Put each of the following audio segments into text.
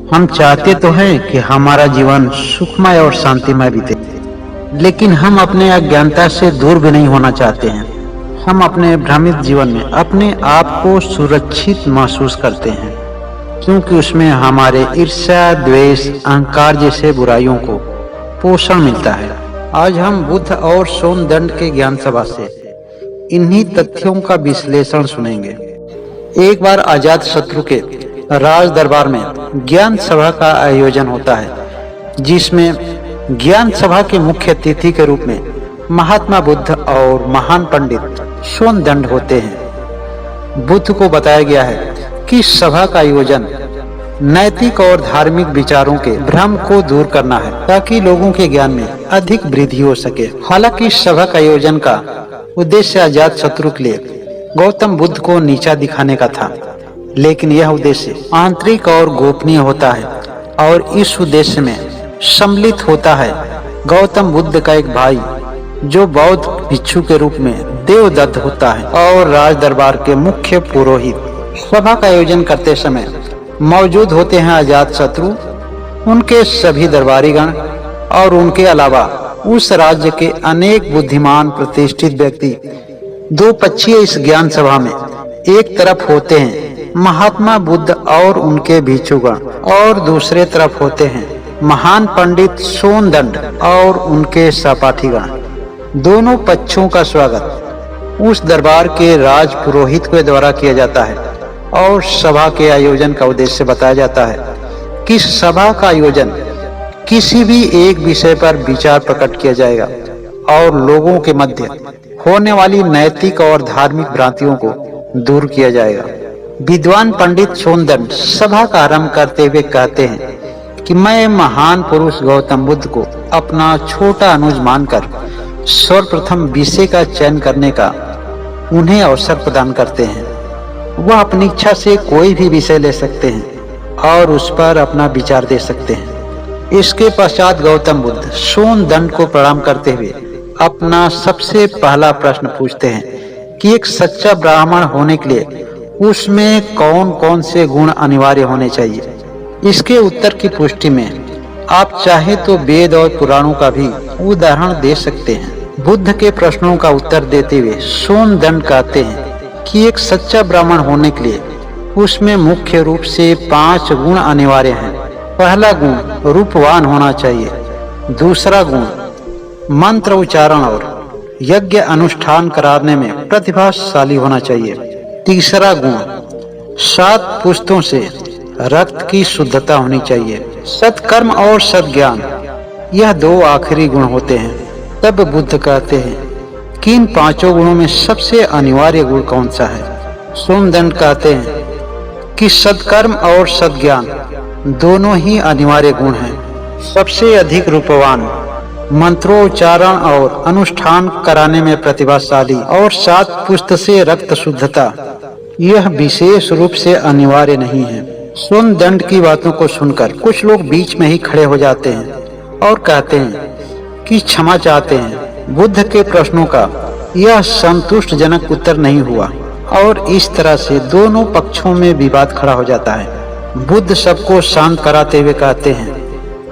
हम चाहते तो हैं कि हमारा जीवन सुखमय और शांतिमय बीते, लेकिन हम अपने अज्ञानता से दूर भी नहीं होना चाहते हैं। हम अपने भ्रमित जीवन में अपने आप को सुरक्षित महसूस करते हैं, क्योंकि उसमें हमारे ईर्ष्या, द्वेष, अहंकार जैसे बुराइयों को पोषण मिलता है। आज हम बुद्ध और सोमदंड के ज्ञान सभा से इन्हीं तथ्यों का विश्लेषण सुनेंगे। एक बार अजातशत्रु के राज दरबार में ज्ञान सभा का आयोजन होता है, जिसमें ज्ञान सभा के मुख्य अतिथि के रूप में महात्मा बुद्ध और महान पंडित सोमदंड होते हैं। बुद्ध को बताया गया है कि सभा का आयोजन नैतिक और धार्मिक विचारों के भ्रम को दूर करना है, ताकि लोगों के ज्ञान में अधिक वृद्धि हो सके। हालांकि सभा का आयोजन का उद्देश्य अजातशत्रु के लिए गौतम बुद्ध को नीचा दिखाने का था, लेकिन यह उद्देश्य आंतरिक और गोपनीय होता है, और इस उद्देश्य में सम्मिलित होता है गौतम बुद्ध का एक भाई, जो बौद्ध भिक्षु के रूप में देवदत्त होता है, और राज दरबार के मुख्य पुरोहित। सभा का आयोजन करते समय मौजूद होते हैं अजातशत्रु, उनके सभी दरबारीगण और उनके अलावा उस राज्य के अनेक बुद्धिमान प्रतिष्ठित व्यक्ति। दो पक्षीय इस ज्ञान सभा में एक तरफ होते हैं महात्मा बुद्ध और उनके भिक्षुगण, और दूसरे तरफ होते हैं महान पंडित सोमदंड और उनके सहपाठीगण। दोनों पक्षों का स्वागत उस दरबार के राज पुरोहित के द्वारा किया जाता है, और सभा के आयोजन का उद्देश्य बताया जाता है कि सभा का आयोजन किसी भी एक विषय पर विचार प्रकट किया जाएगा, और लोगों के मध्य होने वाली नैतिक और धार्मिक भ्रांतियों को दूर किया जाएगा। विद्वान पंडित सोमदंड सभा का आरंभ करते हुए कहते हैं कि मैं महान पुरुष गौतम बुद्ध को अपना छोटा अनुज मानकर सर्वप्रथम विषय का चयन करने का उन्हें अवसर प्रदान करते हैं। वह अपनी इच्छा से कोई भी विषय ले सकते हैं और उस पर अपना विचार दे सकते हैं। इसके पश्चात गौतम बुद्ध सोमदंड को प्रणाम करते हुए अपना सबसे पहला प्रश्न पूछते हैं कि एक सच्चा ब्राह्मण होने के लिए उसमें कौन कौन से गुण अनिवार्य होने चाहिए। इसके उत्तर की पुष्टि में आप चाहे तो वेद और पुराणों का भी उदाहरण दे सकते हैं। बुद्ध के प्रश्नों का उत्तर देते हुए सोमदंड कहते हैं कि एक सच्चा ब्राह्मण होने के लिए उसमें मुख्य रूप से 5 गुण अनिवार्य हैं। पहला गुण रूपवान होना चाहिए। दूसरा गुण मंत्र उच्चारण और यज्ञ अनुष्ठान कराने में प्रतिभाशाली होना चाहिए। तीसरा गुण 7 पुस्तों से रक्त की शुद्धता होनी चाहिए। सत्कर्म और सद्ज्ञान, यह 2 आखिरी गुण होते हैं। तब बुद्ध कहते हैं कि इन 5 गुणों में सबसे अनिवार्य गुण कौन सा है। सोमदंड कहते हैं कि सत्कर्म और सद्ज्ञान दोनों ही अनिवार्य गुण हैं। सबसे अधिक रूपवान, मंत्रोच्चारण और अनुष्ठान कराने में प्रतिभाशाली, और 7 पुस्त से रक्त शुद्धता, यह विशेष रूप से अनिवार्य नहीं है। सोमदंड की बातों को सुनकर कुछ लोग बीच में ही खड़े हो जाते हैं और कहते हैं कि क्षमा चाहते हैं, बुद्ध के प्रश्नों का यह संतुष्टजनक उत्तर नहीं हुआ, और इस तरह से दोनों पक्षों में विवाद खड़ा हो जाता है। बुद्ध सबको शांत कराते हुए कहते हैं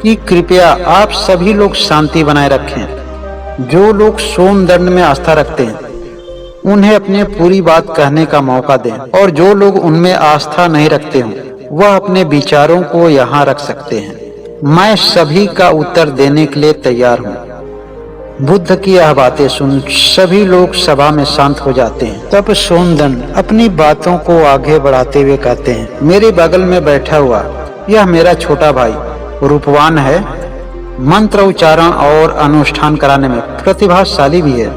कि कृपया आप सभी लोग शांति बनाए रखें। जो लोग सोमदंड में आस्था रखते हैं उन्हें अपने पूरी बात कहने का मौका दें, और जो लोग उनमें आस्था नहीं रखते हों वह अपने विचारों को यहाँ रख सकते हैं। मैं सभी का उत्तर देने के लिए तैयार हूँ। बुद्ध की यह बातें सुन सभी लोग सभा में शांत हो जाते हैं। तब सोमदंड अपनी बातों को आगे बढ़ाते हुए कहते हैं, मेरे बगल में बैठा हुआ यह मेरा छोटा भाई रूपवान है, मंत्र उच्चारण और अनुष्ठान कराने में प्रतिभाशाली भी है,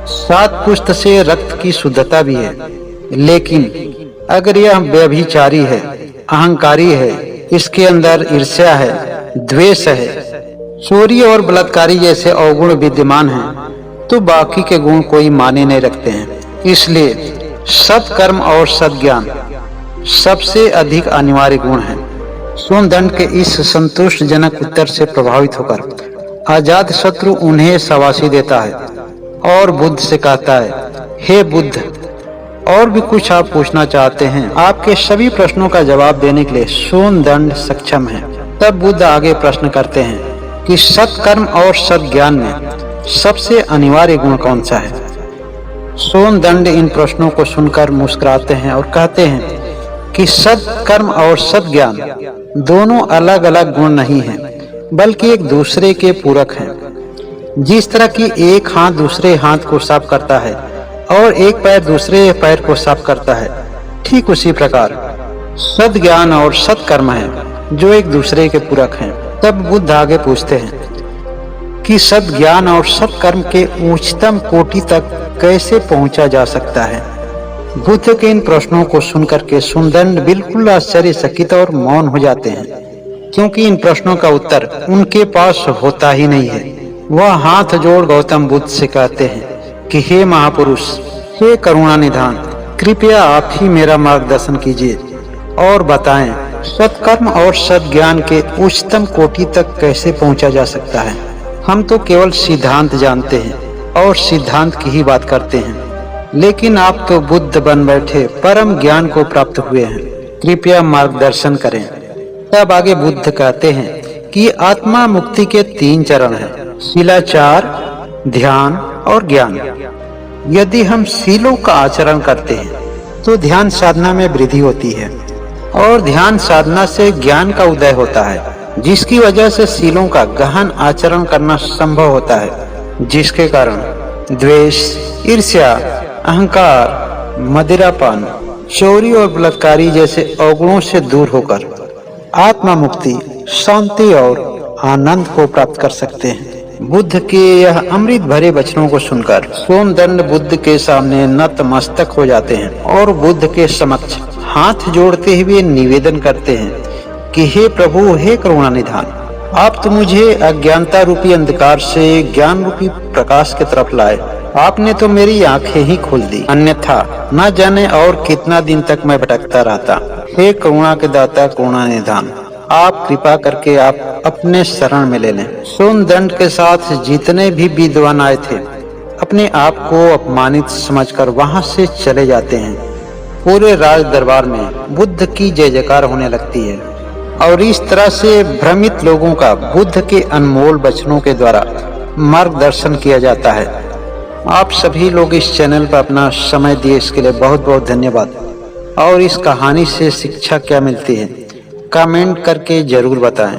7 पुस्त से रक्त की शुद्धता भी है, लेकिन अगर यह व्यभिचारी है, अहंकारी है, इसके अंदर ईर्ष्या है, द्वेष है, चोरी और बलात्कारी जैसे अवगुण विद्यमान हैं, तो बाकी के गुण कोई माने नहीं रखते हैं। इसलिए सत्कर्म और सद्ज्ञान सबसे अधिक अनिवार्य गुण हैं। सोमदंड के इस संतुष्टजनक उत्तर से प्रभावित होकर अजातशत्रु उन्हें शाबाशी देता है और बुद्ध से कहता है, हे बुद्ध, और भी कुछ आप पूछना चाहते हैं, आपके सभी प्रश्नों का जवाब देने के लिए सोनदंड सक्षम है। तब बुद्ध आगे प्रश्न करते हैं कि सत्कर्म और सद्ज्ञान में सबसे अनिवार्य गुण कौन सा है। सोनदंड इन प्रश्नों को सुनकर मुस्कुराते हैं और कहते हैं कि सत्कर्म और सद्ज्ञान दोनों अलग अलग गुण नहीं हैं, बल्कि एक दूसरे के पूरक हैं। जिस तरह की एक हाथ दूसरे हाथ को साफ करता है और एक पैर दूसरे पैर को साफ करता है, ठीक उसी प्रकार सद्ज्ञान और सत्कर्म है जो एक दूसरे के पूरक हैं। तब बुद्ध आगे पूछते हैं कि सद्ज्ञान और सत्कर्म के उच्चतम कोटि तक कैसे पहुंचा जा सकता है। बुद्ध के इन प्रश्नों को सुनकर के सोनदंड बिल्कुल आश्चर्यचकित और मौन हो जाते हैं, क्योंकि इन प्रश्नों का उत्तर उनके पास होता ही नहीं है। वह हाथ जोड़ गौतम बुद्ध से कहते हैं कि हे महापुरुष, हे करुणा निधान, कृपया आप ही मेरा मार्गदर्शन कीजिए और बताएं सत्कर्म और सद्ज्ञान के उच्चतम कोटि तक कैसे पहुंचा जा सकता है। हम तो केवल सिद्धांत जानते हैं और सिद्धांत की ही बात करते हैं, लेकिन आप तो बुद्ध बन बैठे परम ज्ञान को प्राप्त हुए हैं, कृपया मार्गदर्शन करें। तब आगे बुद्ध कहते हैं कि आत्मा मुक्ति के 3 चरण हैं, शिलाचार, ध्यान और ज्ञान। यदि हम शीलों का आचरण करते हैं तो ध्यान साधना में वृद्धि होती है और ध्यान साधना से ज्ञान का उदय होता है, जिसकी वजह से शीलों का गहन आचरण करना संभव होता है, जिसके कारण द्वेष, ईर्ष्या, अहंकार, मदिरापान, चोरी और बलात्कारी जैसे अवगुणों से दूर होकर आत्मा मुक्ति, शांति और आनंद को प्राप्त कर सकते हैं। बुद्ध के यह अमृत भरे वचनों को सुनकर सोनदंड बुद्ध के सामने नतमस्तक हो जाते हैं और बुद्ध के समक्ष हाथ जोड़ते हुए निवेदन करते हैं कि हे प्रभु, हे करुणा निधान, आप तो मुझे अज्ञानता रूपी अंधकार से ज्ञान रूपी प्रकाश की तरफ लाए। आपने तो मेरी आंखें ही खोल दी, अन्यथा न जाने और कितना दिन तक मैं भटकता रहता। हे करुणा के दाता, करुणा निधान, आप कृपा करके आप अपने शरण में ले लें। सोनदंड के साथ जितने भी विद्वान आए थे अपने आप को अपमानित समझकर वहां से चले जाते हैं। पूरे राज दरबार में बुद्ध की जय जयकार होने लगती है और इस तरह से भ्रमित लोगों का बुद्ध के अनमोल वचनों के द्वारा मार्गदर्शन किया जाता है। आप सभी लोग इस चैनल पर अपना समय दिए, इसके लिए बहुत बहुत धन्यवाद। और इस कहानी से शिक्षा क्या मिलती है, कमेंट करके जरूर बताएं।